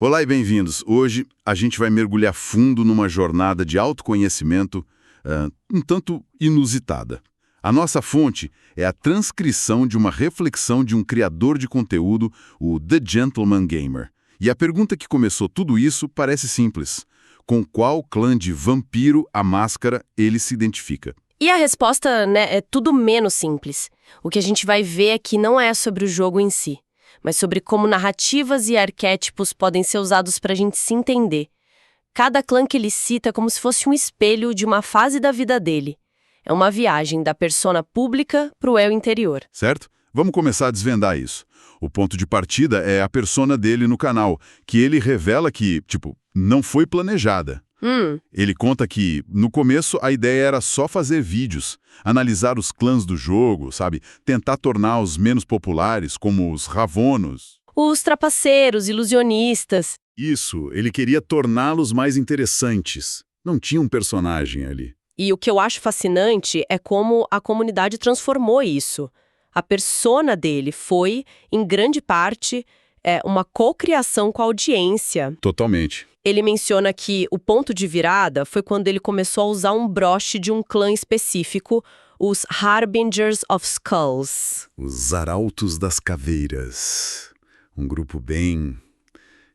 Olá e bem-vindos. Hoje a gente vai mergulhar fundo numa jornada de autoconhecimento um tanto inusitada. A nossa fonte é a transcrição de uma reflexão de um criador de conteúdo, o The Gentleman Gamer. E a pergunta que começou tudo isso parece simples. Com qual clã de vampiro a máscara ele se identifica? E a resposta, é tudo menos simples. O que a gente vai ver aqui não é sobre o jogo em si, mas sobre como narrativas e arquétipos podem ser usados para a gente se entender. Cada clã que ele cita é como se fosse um espelho de uma fase da vida dele. É uma viagem da persona pública para o eu interior. Certo? Vamos começar a desvendar isso. O ponto de partida é a persona dele no canal, que ele revela que, não foi planejada. Ele conta que, no começo, a ideia era só fazer vídeos, analisar os clãs do jogo, tentar tornar os menos populares, como os Ravonos. Os trapaceiros, ilusionistas. Isso, ele queria torná-los mais interessantes. Não tinha um personagem ali. E o que eu acho fascinante é como a comunidade transformou isso. A persona dele foi, em grande parte, uma cocriação com a audiência. Totalmente. Ele menciona que o ponto de virada foi quando ele começou a usar um broche de um clã específico, os Harbingers of Skulls. Os Arautos das Caveiras. Um grupo bem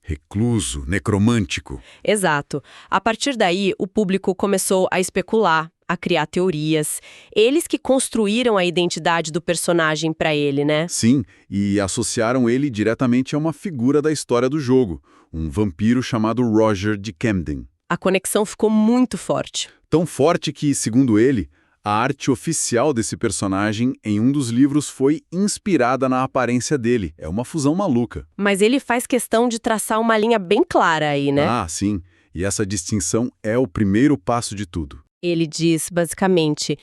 recluso, necromântico. Exato. A partir daí, o público começou a especular, a criar teorias. Eles que construíram a identidade do personagem para ele, né? Sim, e associaram ele diretamente a uma figura da história do jogo, um vampiro chamado Roger de Camden. A conexão ficou muito forte. Tão forte que, segundo ele, a arte oficial desse personagem em um dos livros foi inspirada na aparência dele. É uma fusão maluca. Mas ele faz questão de traçar uma linha bem clara aí, né? Ah, sim. E essa distinção é o primeiro passo de tudo. Ele diz, basicamente,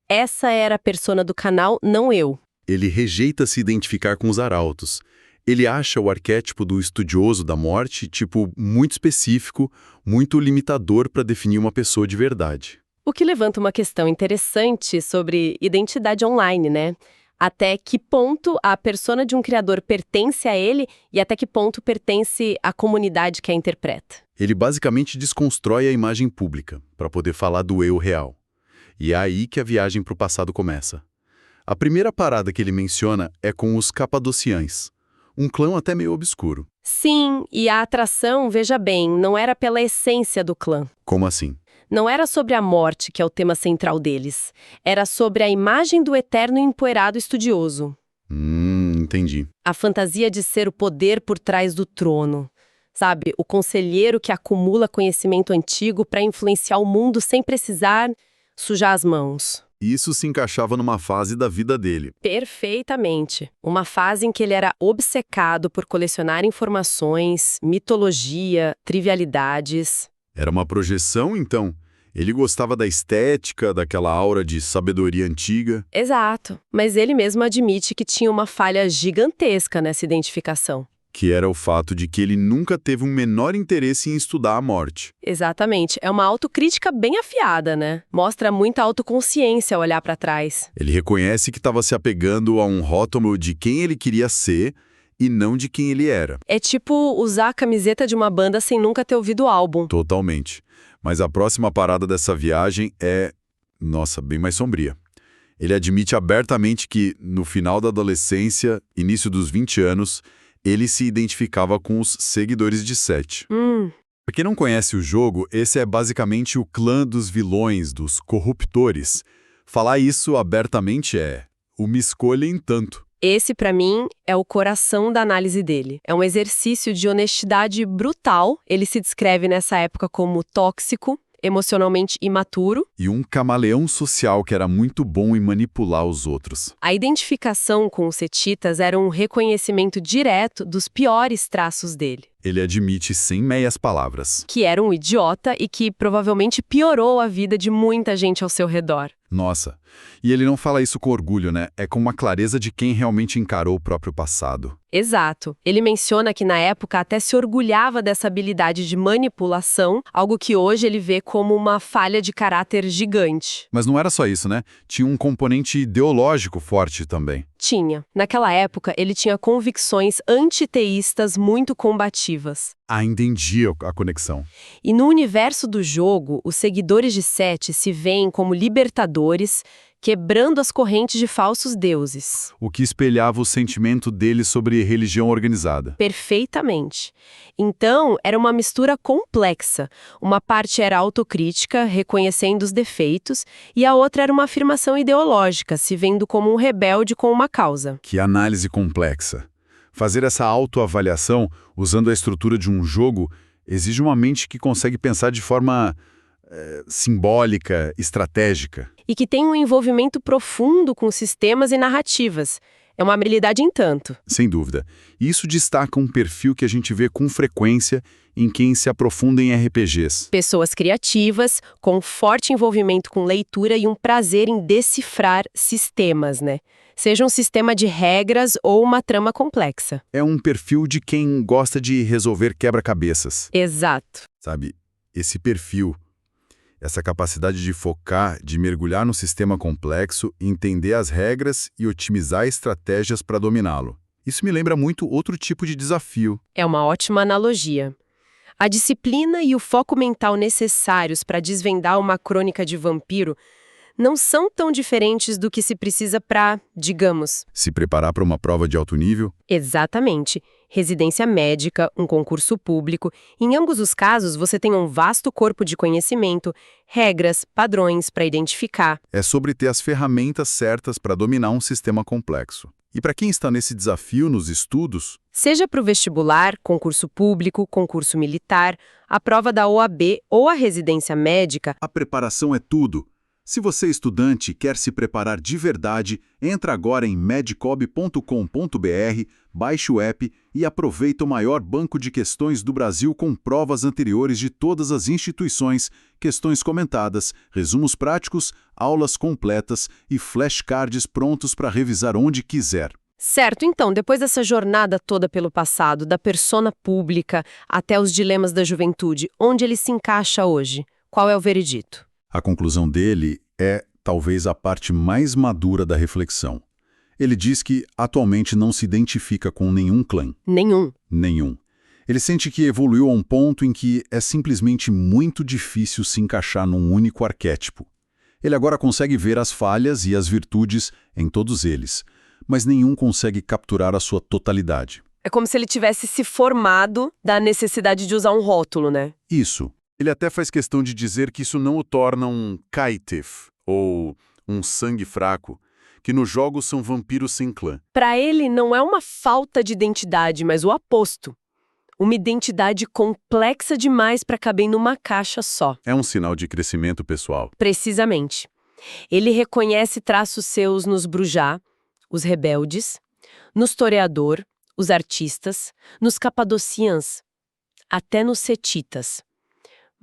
essa era a persona do canal, não eu. Ele rejeita se identificar com os arautos. Ele acha o arquétipo do estudioso da morte, muito específico, muito limitador para definir uma pessoa de verdade. O que levanta uma questão interessante sobre identidade online, né? Até que ponto a persona de um criador pertence a ele e até que ponto pertence à comunidade que a interpreta. Ele basicamente desconstrói a imagem pública para poder falar do eu real. E é aí que a viagem para o passado começa. A primeira parada que ele menciona é com os Capadociães, um clã até meio obscuro. Sim, e a atração, veja bem, não era pela essência do clã. Como assim? Não era sobre a morte, que é o tema central deles. Era sobre a imagem do eterno e empoeirado estudioso. Entendi. A fantasia de ser o poder por trás do trono. Sabe, o conselheiro que acumula conhecimento antigo para influenciar o mundo sem precisar sujar as mãos. Isso se encaixava numa fase da vida dele. Perfeitamente. Uma fase em que ele era obcecado por colecionar informações, mitologia, trivialidades. Era uma projeção, então? Ele gostava da estética, daquela aura de sabedoria antiga? Exato. Mas ele mesmo admite que tinha uma falha gigantesca nessa identificação. Que era o fato de que ele nunca teve um menor interesse em estudar a morte. Exatamente. É uma autocrítica bem afiada, né? Mostra muita autoconsciência ao olhar para trás. Ele reconhece que estava se apegando a um rótulo de quem ele queria ser e não de quem ele era. É tipo usar a camiseta de uma banda sem nunca ter ouvido o álbum. Totalmente. Mas a próxima parada dessa viagem é, bem mais sombria. Ele admite abertamente que, no final da adolescência, início dos 20 anos, ele se identificava com os seguidores de Seth. Para quem não conhece o jogo, esse é basicamente o clã dos vilões, dos corruptores. Falar isso abertamente é uma escolha em tanto. Esse, pra mim, é o coração da análise dele. É um exercício de honestidade brutal. Ele se descreve nessa época como tóxico, emocionalmente imaturo. E um camaleão social que era muito bom em manipular os outros. A identificação com os setitas era um reconhecimento direto dos piores traços dele. Ele admite sem meias palavras. Que era um idiota e que provavelmente piorou a vida de muita gente ao seu redor. Nossa, e ele não fala isso com orgulho, né? É com uma clareza de quem realmente encarou o próprio passado. Exato. Ele menciona que na época até se orgulhava dessa habilidade de manipulação, algo que hoje ele vê como uma falha de caráter gigante. Mas não era só isso, né? Tinha um componente ideológico forte também. Tinha. Naquela época, ele tinha convicções antiteístas muito combativas. Ah, entendi a conexão. E no universo do jogo, os seguidores de Sete se veem como libertadores, quebrando as correntes de falsos deuses. O que espelhava o sentimento dele sobre religião organizada. Perfeitamente. Então, era uma mistura complexa. Uma parte era autocrítica, reconhecendo os defeitos, e a outra era uma afirmação ideológica, se vendo como um rebelde com uma causa. Que análise complexa. Fazer essa autoavaliação, usando a estrutura de um jogo, exige uma mente que consegue pensar de forma simbólica, estratégica. E que tem um envolvimento profundo com sistemas e narrativas. É uma habilidade em tanto. Sem dúvida. Isso destaca um perfil que a gente vê com frequência em quem se aprofunda em RPGs. Pessoas criativas, com forte envolvimento com leitura e um prazer em decifrar sistemas, né? Seja um sistema de regras ou uma trama complexa. É um perfil de quem gosta de resolver quebra-cabeças. Exato. Sabe, esse perfil, essa capacidade de focar, de mergulhar no sistema complexo, entender as regras e otimizar estratégias para dominá-lo. Isso me lembra muito outro tipo de desafio. É uma ótima analogia. A disciplina e o foco mental necessários para desvendar uma crônica de vampiro não são tão diferentes do que se precisa para, digamos... Se preparar para uma prova de alto nível? Exatamente. Residência médica, um concurso público. Em ambos os casos, você tem um vasto corpo de conhecimento, regras, padrões para identificar. É sobre ter as ferramentas certas para dominar um sistema complexo. E para quem está nesse desafio nos estudos... Seja para o vestibular, concurso público, concurso militar, a prova da OAB ou a residência médica... A preparação é tudo. Se você, estudante, quer se preparar de verdade, entra agora em medcob.com.br, baixe o app e aproveita o maior banco de questões do Brasil com provas anteriores de todas as instituições, questões comentadas, resumos práticos, aulas completas e flashcards prontos para revisar onde quiser. Certo, então, depois dessa jornada toda pelo passado, da persona pública até os dilemas da juventude, onde ele se encaixa hoje? Qual é o veredito? A conclusão dele é, talvez, a parte mais madura da reflexão. Ele diz que, atualmente, não se identifica com nenhum clã. Nenhum. Ele sente que evoluiu a um ponto em que é simplesmente muito difícil se encaixar num único arquétipo. Ele agora consegue ver as falhas e as virtudes em todos eles, mas nenhum consegue capturar a sua totalidade. É como se ele tivesse se formado da necessidade de usar um rótulo, né? Isso. Ele até faz questão de dizer que isso não o torna um caitiff, ou um sangue fraco, que nos jogos são vampiros sem clã. Para ele, não é uma falta de identidade, mas o oposto. Uma identidade complexa demais para caber numa caixa só. É um sinal de crescimento pessoal. Precisamente. Ele reconhece traços seus nos Brujá, os rebeldes, nos Toreador, os artistas, nos Capadocians, até nos Setitas.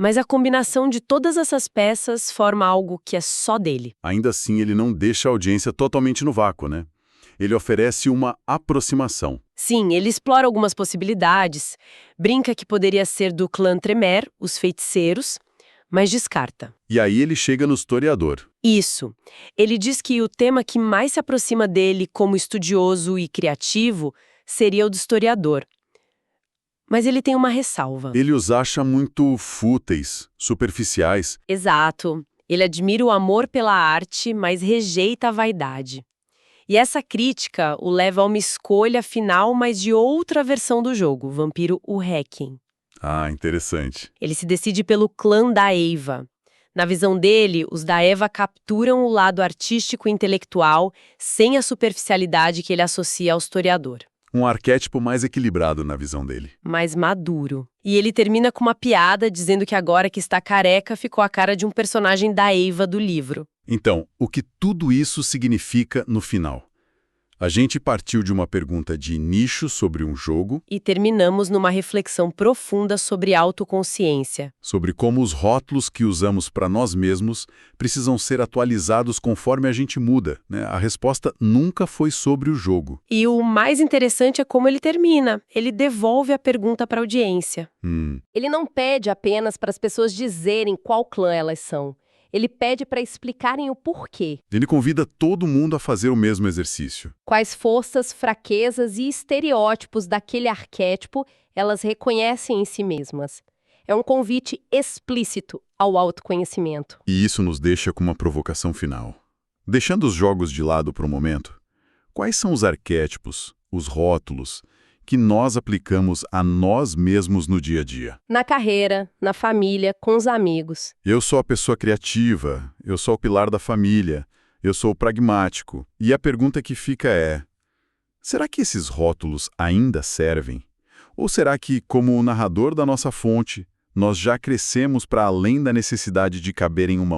Mas a combinação de todas essas peças forma algo que é só dele. Ainda assim, ele não deixa a audiência totalmente no vácuo, né? Ele oferece uma aproximação. Sim, ele explora algumas possibilidades, brinca que poderia ser do clã Tremer, os feiticeiros, mas descarta. E aí ele chega no historiador. Isso. Ele diz que o tema que mais se aproxima dele como estudioso e criativo seria o do historiador. Mas ele tem uma ressalva. Ele os acha muito fúteis, superficiais. Exato. Ele admira o amor pela arte, mas rejeita a vaidade. E essa crítica o leva a uma escolha final, mas de outra versão do jogo, Vampiro o Requiem. Ah, interessante. Ele se decide pelo clã da Eiva. Na visão dele, os da Eva capturam o lado artístico e intelectual sem a superficialidade que ele associa ao historiador. Um arquétipo mais equilibrado na visão dele. Mais maduro. E ele termina com uma piada dizendo que agora que está careca, ficou a cara de um personagem da Eiva do livro. Então, o que tudo isso significa no final? A gente partiu de uma pergunta de nicho sobre um jogo, E terminamos numa reflexão profunda sobre autoconsciência. sobre como os rótulos que usamos para nós mesmos precisam ser atualizados conforme a gente muda, né? A resposta nunca foi sobre o jogo. E o mais interessante é como ele termina. Ele devolve a pergunta para a audiência. Ele não pede apenas para as pessoas dizerem qual clã elas são. Ele pede para explicarem o porquê. Ele convida todo mundo a fazer o mesmo exercício. Quais forças, fraquezas e estereótipos daquele arquétipo elas reconhecem em si mesmas. É um convite explícito ao autoconhecimento. E isso nos deixa com uma provocação final. Deixando os jogos de lado por um momento, quais são os arquétipos, os rótulos, que nós aplicamos a nós mesmos no dia a dia? Na carreira, na família, com os amigos. Eu sou a pessoa criativa, eu sou o pilar da família, eu sou o pragmático. E a pergunta que fica é: será que esses rótulos ainda servem? Ou será que, como o narrador da nossa fonte, nós já crescemos para além da necessidade de caber em uma